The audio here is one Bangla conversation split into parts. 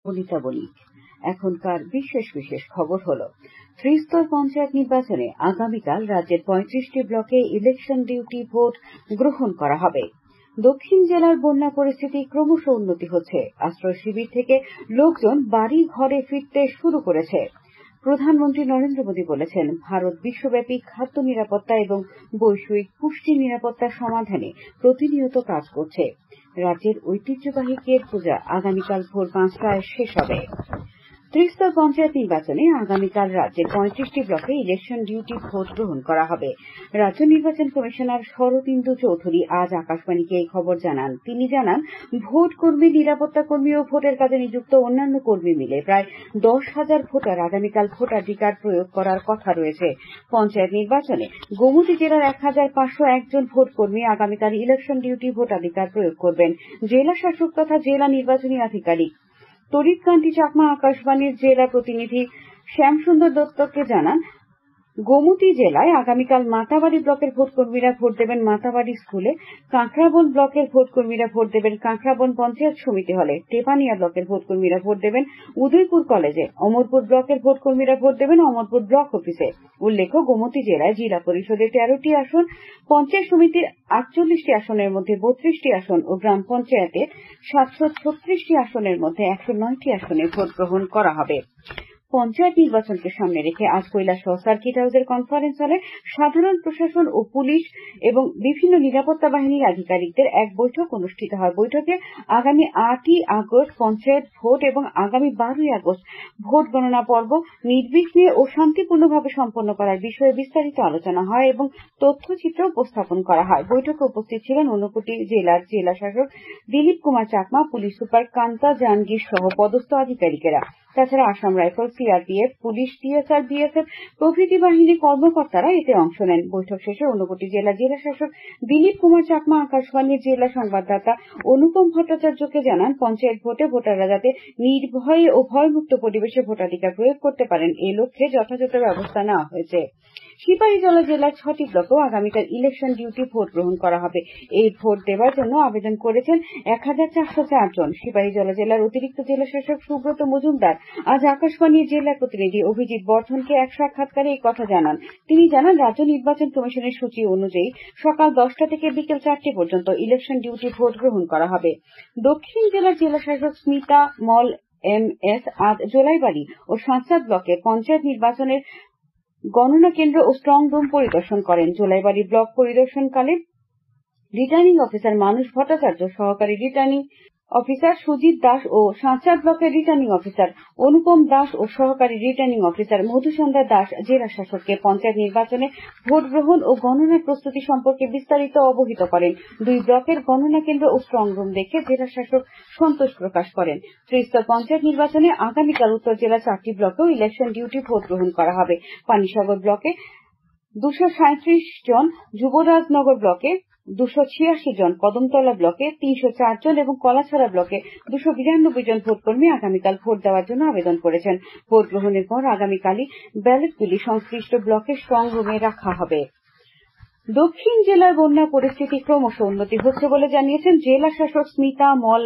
বলি এখনকার বিশেষ বিশেষ খবর হলো ত্রিস্তর পঞ্চায়েত নির্বাচনে আগামীকাল রাজ্যের 35টি ব্লকে ইলেকশন ডিউটি ভোট গ্রহণ করা হবে। দক্ষিণ জেলার বন্যা পরিস্থিতি ক্রমশ উন্নতি হচ্ছে। আশ্রয় শিবির থেকে লোকজন বাড়ি ঘরে ফিরতে শুরু করেছে। প্রধানমন্ত্রী নরেন্দ্র মোদী বলেছেন, ভারত বিশ্বব্যাপী খাদ্য নিরাপত্তা এবং বৈশ্বিক পুষ্টি নিরাপত্তার সমাধানে প্রতিনিয়ত কাজ করছে। রাজ্যের ঐতিহ্যবাহী কের পূজা আগামীকাল ভোর 5টায় শেষ হবে। ত্রিস্তর পঞ্চায়েত নির্বাচনে আগামীকাল রাজ্যের 35টি ব্লকে ইলেকশন ডিউটি ভোট গ্রহণ করা হবে। রাজ্য নির্বাচন কমিশনার শরদিন্দু চৌধুরী আজ আকাশবাণীকে এই খবর জানান। তিনি জানান, ভোট কর্মী, নিরাপত্তা কর্মী ও ভোটের কাজে নিযুক্ত অন্যান্য কর্মী মিলে প্রায় 10,000 ভোটার আগামীকাল ভোটাধিকার প্রয়োগ করার কথা রয়েছে। পঞ্চায়েত নির্বাচনে গোমতী জেলার 1,501 জন ভোট কর্মী আগামীকাল ইলেকশন ডিউটি ভোটাধিকার প্রয়োগ করবেন। জেলা শাসক তথা জেলা নির্বাচনী আধিকারিক তরিৎকান্তি চাকমা আকাশবাণীর জেলা প্রতিনিধি শ্যামসুন্দর দত্তকে জানান, গোমতী জেলায় আগামীকাল মাতাবাড়ি ব্লকের ভোটকর্মীরা ভোট দেবেন মাতাবাড়ি স্কুলে, কাঁকড়াবন ব্লকের ভোটকর্মীরা ভোট দেবেন কাঁকড়াবন পঞ্চায়েত সমিতি হলে, টেপানিয়া ব্লকের ভোটকর্মীরা ভোট দেবেন উদয়পুর কলেজে, অমরপুর ব্লকের ভোটকর্মীরা ভোট দেবেন অমরপুর ব্লক অফিসে। উল্লেখ্য, গোমতী জেলায় জেলা পরিষদের 13টি আসন, পঞ্চায়েত সমিতির 48টি আসনের মধ্যে 32টি আসন ও গ্রাম পঞ্চায়েতের 736টি আসনের মধ্যে 109টি আসনে ভোট গ্রহণ করা হবে। পঞ্চায়েত নির্বাচনকে সামনে রেখে আজ কৈলাসহর সার্কিট হাউসের কনফারেন্স হলে সাধারণ প্রশাসন ও পুলিশ এবং বিভিন্ন নিরাপত্তা বাহিনীর আধিকারিকদের এক বৈঠক অনুষ্ঠিত হয়। বৈঠকে আগামী 8ই আগস্ট পঞ্চায়েত ভোট এবং আগামী 12ই আগস্ট ভোট গণনা পর্ব নির্বিঘ্নে ও শান্তিপূর্ণভাবে সম্পন্ন করার বিষয়ে বিস্তারিত আলোচনা হয় এবং তথ্যচিত্র উপস্থাপন করা হয়। বৈঠকে উপস্থিত ছিলেন ঊনকোটি জেলার জেলা শাসক দিলীপ কুমার চাকমা, পুলিশ সুপার কান্তা জাহাঙ্গীর সহ পদস্থ আধিকারিকেরা। তাছাড়া Assam rifle, CRPF, police, TSR, BSF প্রভৃতি বাহিনীর কর্মকর্তারা এতে অংশ নেন। বৈঠক শেষে ঊনকোটি জেলা শাসক দিলীপ কুমার চাকমা আকাশবাণীর জেলা সংবাদদাতা অনুপম ভট্টাচার্যকে জানান, পঞ্চায়েত ভোটে ভোটাররা যাতে নির্ভয়ে ও ভয়মুক্ত পরিবেশে ভোটাধিকার প্রয়োগ করতে পারেন এ লক্ষ্যে যথাযথ ব্যবস্থা নেওয়া হয়েছে। সিপাহীজলা জেলার 6টি ব্লকেও আগামীকাল ইলেকশন ডিউটি ভোট গ্রহণ করা হবে। এই ভোট দেওয়ার জন্য আবেদন করেছেন 1,404 জন। সিপাহীজলা জেলার অতিরিক্ত জেলা শাসক সুব্রত মজুমদার আজ আকাশবাণীর জেলা প্রতিনিধি অভিজিৎ বর্ধনকে এক সাক্ষাৎকারে এই কথা জানান। তিনি জানান, রাজ্য নির্বাচন কমিশনের সূচি অনুযায়ী সকাল 10টা থেকে বিকেল 4টে পর্যন্ত ইলেকশন ডিউটি ভোট গ্রহণ করা হবে। দক্ষিণ জেলার জেলা শাসক স্মিতা মল MS আজ জোলাইবাড়ি ও সাঁতরাত ব্লকে পঞ্চায়েত নির্বাচনের গণনা কেন্দ্র ও স্ট্রং রুম পরিদর্শন করেন। জোলাইবাড়ি ব্লক পরিদর্শনকালে রিটার্নিং অফিসার মানুষ ভট্টাচার্য, সহকারী রিটার্নিং অফিসার সুজিত দাস ও সাঁতরাত ব্লকের রিটার্নিং অফিসার অনুপম দাস ও সহকারী রিটার্নিং অফিসার মধুসন্ধ্যা দাস জেলা শাসককে পঞ্চায়েত নির্বাচনে ভোট গ্রহণ ও গণনার প্রস্তুতি সম্পর্কে বিস্তারিত অবহিত করেন। 2 ব্লকের গণনা কেন্দ্র ও স্ট্রং রুম দেখে জেলা শাসক সন্তোষ প্রকাশ করেন। ত্রিস্তর পঞ্চায়েত নির্বাচনে আগামীকাল উত্তর জেলার 4টি ব্লকেও ইলেকশন ডিউটি ভোট গ্রহণ করা হবে। পানিসাগর ব্লকে 237 জন, যুবরাজনগর ব্লকে 286 জন, কদমতলা ব্লকে 304 জন এবং কলাছড়া ব্লকে 292 জন ভোটকর্মী আগামীকাল ভোট দেওয়ার জন্য আবেদন করেছেন। ভোট গ্রহণের পর আগামীকালই ব্যালটগুলি সংশ্লিষ্ট ব্লকের স্ট্রং রুমে রাখা হবে। দক্ষিণ জেলার বন্যা পরিস্থিতি ক্রমশ উন্নতি হচ্ছে বলে জানিয়েছেন জেলা শাসক স্মিতা মল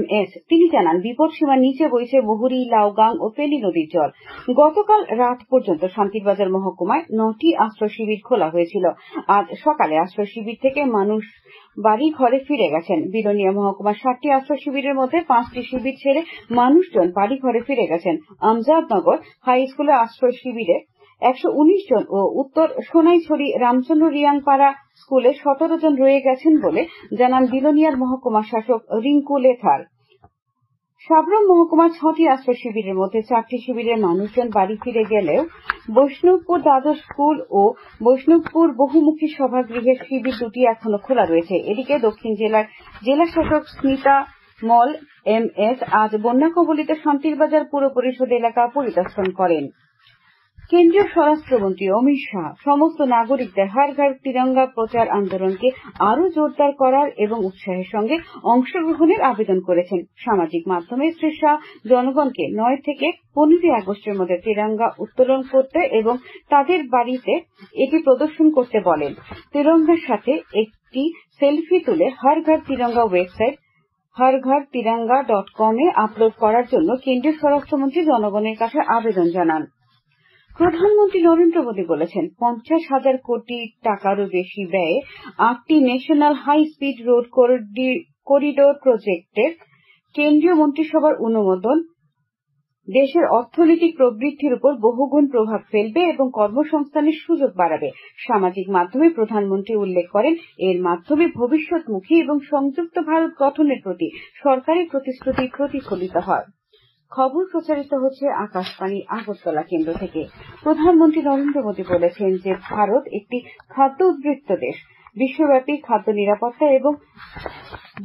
MS। তিনি জানান, বিপদসীমার নিচে বইছে মুহুরী, লাউগাং ও ফেনী নদীর জল। গতকাল রাত পর্যন্ত শান্তিরবাজার মহকুমায় 9টি আশ্রয় শিবির খোলা হয়েছিল। আজ সকালে আশ্রয় শিবির থেকে মানুষ বাড়ি ঘরে ফিরে গেছেন। বিলোনিয়া মহকুমার 7টি আশ্রয় শিবিরের মধ্যে 5টি শিবির ছেড়ে মানুষজন বাড়ি ঘরে ফিরে গেছেন। আমজাদনগর হাই স্কুলের আশ্রয় শিবিরে 119 জন ও উত্তর সোনাইছড়ি রামচন্দ্র রিয়াংপাড়া স্কুলে 17 জন রয়ে গেছেন বলে জানান বিলোনিয়ার মহকুমা শাসক রিঙ্কু লেথার। সাবরুম মহকুমার 6টি আশ্রয় শিবিরের মধ্যে 4টি শিবিরের মানুষজন বাড়ি ফিরে গেলেও বৈষ্ণবপুর দ্বাদশ স্কুল ও বৈষ্ণবপুর বহুমুখী সভাগৃহের শিবির 2টি এখনো খোলা রয়েছে। এদিকে দক্ষিণ জেলার জেলা শাসক স্মিতা মল MS আজ বন্যা কবলিত শান্তিরবাজার পুর পরিষদ এলাকা পরিদর্শন করেন। কেন্দ্রীয় স্বরাষ্ট্রমন্ত্রী অমিত শাহ সমস্ত নাগরিকদের হর ঘর তিরঙ্গা প্রচার আন্দোলনকে আরও জোরদার করার এবং উৎসাহের সঙ্গে অংশগ্রহণের আবেদন করেছেন। সামাজিক মাধ্যমে শ্রী শাহ জনগণকে 9 থেকে 15 আগস্টের মধ্যে তিরঙ্গা উত্তোলন করতে এবং তাদের বাড়িতে এটি প্রদর্শন করতে বলেন। তিরঙ্গার সাথে একটি সেলফি তুলে হর ঘর তিরঙ্গা ওয়েবসাইট harghar-tiranga.com এ আপলোড করার জন্য কেন্দ্রীয় স্বরাষ্ট্রমন্ত্রী জনগণের কাছে আবেদন জানান। প্রধানমন্ত্রী নরেন্দ্র মোদী বলেছেন 50,000 কোটি টাকারও বেশি ব্যয়ে 8টি national high speed road corridor প্রজেক্টের কেন্দ্রীয় মন্ত্রিসভার অনুমোদন দেশের অর্থনৈতিক প্রবৃদ্ধির উপর বহুগুণ প্রভাব ফেলবে এবং কর্মসংস্থানের সুযোগ বাড়াবে। সামাজিক মাধ্যমে প্রধানমন্ত্রী উল্লেখ করেন, এর মাধ্যমে ভবিষ্যৎমুখী এবং সংযুক্ত ভারত গঠনের প্রতি সরকারের প্রতিশ্রুতি প্রতিফলিত হয়। খবর প্রচারিত হচ্ছে আকাশবাণী আগরতলা কেন্দ্র থেকে। প্রধানমন্ত্রী নরেন্দ্র মোদী বলেছেন যে ভারত একটি খাদ্য উদ্বৃত্ত দেশ। বিশ্বব্যাপী খাদ্য নিরাপত্তা এবং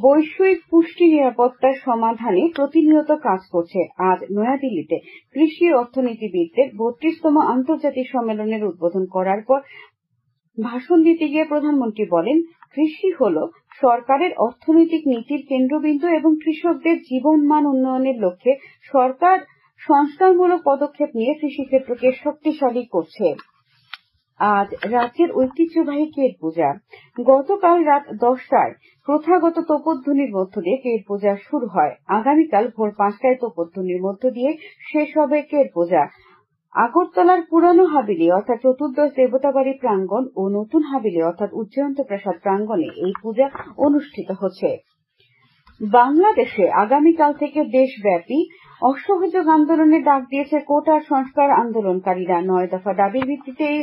বৈশ্বিক পুষ্টি নিরাপত্তার সমাধানে প্রতিনিয়ত কাজ করছে। আজ নয়াদিল্লিতে কৃষি অর্থনীতিবিদদের 32তম আন্তর্জাতিক সম্মেলনের উদ্বোধন করার পর ভাষণ দিতে গিয়ে প্রধানমন্ত্রী বলেন, কৃষি হল সরকারের অর্থনৈতিক নীতির কেন্দ্রবিন্দু এবং কৃষকদের জীবনমান উন্নয়নের লক্ষ্যে সরকার সংস্কারমূলক পদক্ষেপ নিয়ে কৃষিক্ষেত্রকে শক্তিশালী করছে। আজ রাজ্যের ঐতিহ্যবাহী কেট পূজা। গতকাল রাত 10টায় প্রথাগত তোপধ্বনির মধ্য দিয়ে কেট পূজা শুরু হয়। আগামীকাল ভোর 5টায় তোপধ্বনির মধ্য দিয়ে শেষ হবে কেট পূজা। আগরতলার পুরানো হাবিলি অর্থাৎ চতুর্দশ দেবতাবাড়ি প্রাঙ্গণ ও নতুন হাবিলি অর্থাৎ উজ্জয়ন্ত প্রাসাদ প্রাঙ্গণে এই পূজা অনুষ্ঠিত হচ্ছে। বাংলাদেশে আগামীকাল থেকে দেশব্যাপী অসহযোগ আন্দোলনের ডাক দিয়েছে কোটা সংস্কার আন্দোলনকারীরা। 9 দফা দাবির ভিত্তিতে এই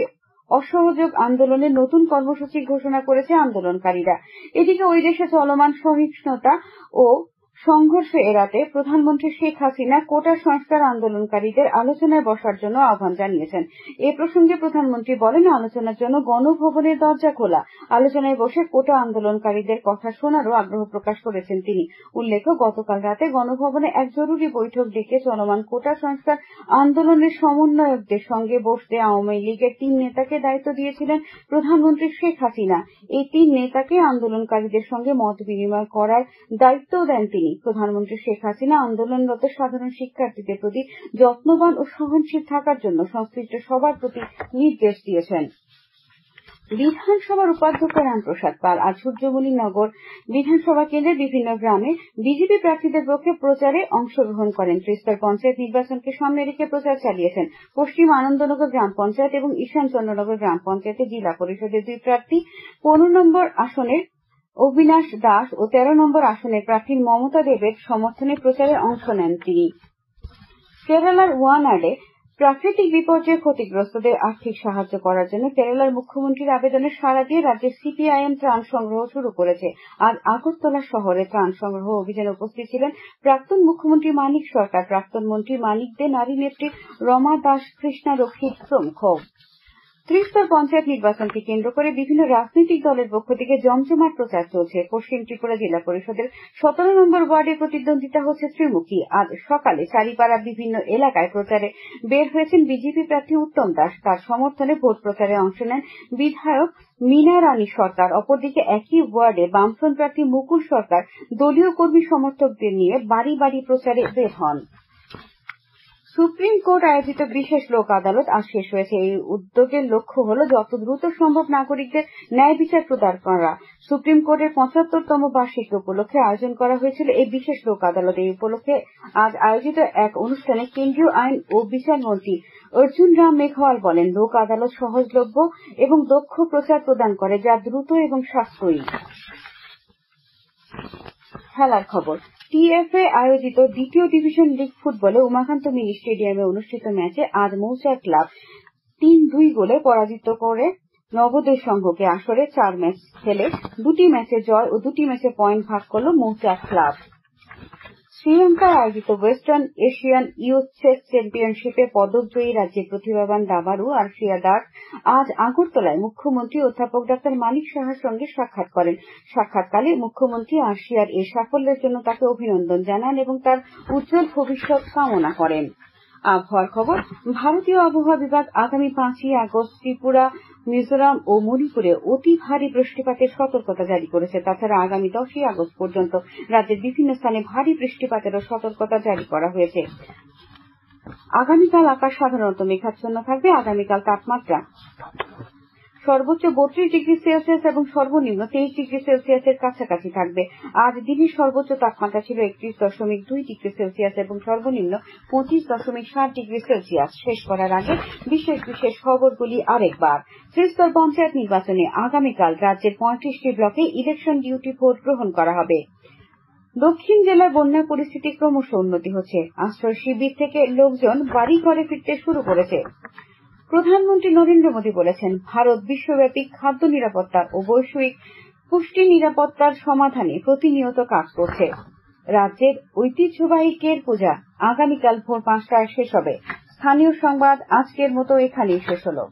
অসহযোগ আন্দোলনের নতুন কর্মসূচি ঘোষণা করেছে আন্দোলনকারীরা। এদিকে ওই দেশে চলমান সহিংসতা ও সংঘর্ষ এড়াতে প্রধানমন্ত্রী শেখ হাসিনা কোটা সংস্কার আন্দোলনকারীদের আলোচনায় বসার জন্য আহ্বান জানিয়েছেন। এ প্রসঙ্গে প্রধানমন্ত্রী বলেন, আলোচনার জন্য গণভবনের দরজা খোলা। আলোচনায় বসে কোটা আন্দোলনকারীদের কথা শোনারও আগ্রহ প্রকাশ করেছেন তিনি। উল্লেখ্য, গতকাল রাতে গণভবনে এক জরুরি বৈঠক ডেকে চলমান কোটা সংস্কার আন্দোলনের সমন্বয়কদের সঙ্গে বসতে আওয়ামী লীগের 3 নেতাকে দায়িত্ব দিয়েছিলেন প্রধানমন্ত্রী শেখ হাসিনা। এই 3 নেতাকে আন্দোলনকারীদের সঙ্গে মত বিনিময় করার দায়িত্বও দেন তিনি। প্রধানমন্ত্রী শেখ হাসিনা আন্দোলনরত সাধারণ শিক্ষার্থীদের প্রতি যত্নবান ও সহনশীল থাকার জন্য সংশ্লিষ্ট সবার প্রতি নির্দেশ দিয়েছেন। বিধানসভার উপাধ্যক্ষ রামপ্রসাদ পাল আজ সূর্যমণিনগর বিধানসভা কেন্দ্রের বিভিন্ন গ্রামে বিজেপি প্রার্থীদের পক্ষে প্রচারে অংশগ্রহণ করেন। ত্রিস্তর পঞ্চায়েত নির্বাচনকে সামনে রেখে প্রচার চালিয়েছেন। পশ্চিম আনন্দনগর গ্রাম পঞ্চায়েত এবং ঈশান চন্দ্রনগর গ্রাম পঞ্চায়েতে জেলা পরিষদের 2 প্রার্থী 15 নম্বর আসনের অবিনাশ দাস ও 13 নম্বর আসনের প্রার্থী মমতা দেবের সমর্থনে প্রচারে অংশ নেন তিনি। কেরালার ওয়ানাডে প্রাকৃতিক বিপর্যয়ে ক্ষতিগ্রস্তদের আর্থিক সাহায্য করার জন্য কেরালার মুখ্যমন্ত্রীর আবেদনে সাড়া দিয়ে রাজ্যের সিপিআইএম ত্রাণ সংগ্রহ শুরু করেছে। আজ আগরতলা শহরে ত্রাণ সংগ্রহ অভিযানে উপস্থিত ছিলেন প্রাক্তন মুখ্যমন্ত্রী মানিক সরকার, প্রাক্তন মন্ত্রী মানিক দে, নারী নেত্রী রমা দাস, কৃষ্ণা রক্ষিত প্রমুখ। ত্রিস্তর পঞ্চায়েত নির্বাচনকে কেন্দ্র করে বিভিন্ন রাজনৈতিক দলের পক্ষ থেকে জমজমাট প্রচার চলছে। পশ্চিম ত্রিপুরা জেলা পরিষদের 17 নম্বর ওয়ার্ডে প্রতিদ্বন্দ্বিতা হচ্ছে ত্রিমুখী। আজ সকালে চারিপাড়া বিভিন্ন এলাকায় প্রচারে বের হয়েছেন বিজেপি প্রার্থী উত্তম দাস। তার সমর্থনে ভোট প্রচারে অংশ নেন বিধায়ক মীনা রানী সরকার। অপরদিকে একই ওয়ার্ডে বামফ্রন্ট প্রার্থী মুকুল সরকার দলীয় কর্মী সমর্থকদের নিয়ে বাড়ি বাড়ি প্রচারে বের হন। সুপ্রিম কোর্ট আয়োজিত বিশেষ লোক আদালত আজ শেষ হয়েছে। এই উদ্যোগের লক্ষ্য হল যত দ্রুত সম্ভব নাগরিকদের ন্যায় বিচার প্রদান করা। সুপ্রিম কোর্টের 75তম বার্ষিকী উপলক্ষে আয়োজন করা হয়েছিল এই বিশেষ লোক আদালত। এই উপলক্ষে আজ আয়োজিত এক অনুষ্ঠানে কেন্দ্রীয় আইন ও বিচার মন্ত্রী অর্জুন রাম মেঘওয়াল বলেন, লোক আদালত সহজলভ্য এবং দক্ষ প্রচার প্রদান করে, যা দ্রুত এবং সাশ্রয়ী। খেলার খবর। টিএফএ আয়োজিত 2য় ডিভিশন লিগ ফুটবলে উমাকান্ত মিনি স্টেডিয়ামে অনুষ্ঠিত ম্যাচে আজ মৌচাক ক্লাব 3-2 গোলে পরাজিত করে নবোদয় সংঘকে। আসরে 4 ম্যাচ খেলে 2টি ম্যাচে জয় ও 2টি ম্যাচে পয়েন্ট ভাগ করল মৌচাক ক্লাব। শ্রীলঙ্কায় আয়োজিত ওয়েস্টার্ন এশিয়ান ইয়ুথ চেস চ্যাম্পিয়নশিপে পদকজয়ী রাজ্যের প্রতিভাবান দাবাড়ু আরশিয়া দাস আজ আগরতলায় মুখ্যমন্ত্রী অধ্যাপক ডাক্তার মানিক সাহার সঙ্গে সাক্ষাৎ করেন। সাক্ষাৎকালে মুখ্যমন্ত্রী আরশিয়ার এই সাফল্যের জন্য তাকে অভিনন্দন জানান এবং তার উজ্জ্বল ভবিষ্যৎ কামনা করেন। আবহাওয়ার খবর। ভারতীয় আবহাওয়া বিভাগ আগামী 5ই আগস্ট ত্রিপুরা, মিজোরাম ও মণিপুরে অতি ভারী বৃষ্টিপাতের সতর্কতা জারি করেছে। তাছাড়া আগামী 10ই আগস্ট পর্যন্ত রাজ্যের বিভিন্ন স্থানে ভারী বৃষ্টিপাতেরও সতর্কতা জারি করা হয়েছে। আগামীকাল আকাশ সাধারণত মেঘাচ্ছন্ন থাকবে। আগামীকাল তাপমাত্রা সর্বোচ্চ 32 ডিগ্রি সেলসিয়াস এবং সর্বনিম্ন 23 ডিগ্রি সেলসিয়াসের কাছাকাছি থাকবে। আজ দিনের সর্বোচ্চ তাপমাত্রা ছিল 31.2 ডিগ্রি সেলসিয়াস এবং সর্বনিম্ন 25.7 ডিগ্রি সেলসিয়াস। শেষ করার আগে বিশেষ বিশেষ খবরগুলি আরেকবার। ত্রিস্তর পঞ্চায়েত নির্বাচনে আগামীকাল রাজ্যের 35টি ব্লকে ইলেকশন ডিউটি ভোট গ্রহণ করা হবে। দক্ষিণ জেলার বন্যা পরিস্থিতি ক্রমশ উন্নতি হচ্ছে। আশ্রয় শিবির থেকে লোকজন বাড়ি ঘরে ফিরতে শুরু করেছে। প্রধানমন্ত্রী নরেন্দ্র মোদী বলেছেন, ভারত বিশ্বব্যাপী খাদ্য নিরাপত্তা ও বৈশ্বিক পুষ্টি নিরাপত্তার সমাধানে প্রতিনিয়ত কাজ করছে। রাজ্যের ঐতিহ্যবাহী কের পূজা আগামীকাল ভোর 5টায় শেষ হবে। স্থানীয় সংবাদ আজকের মতো এখানেই শেষ হলো।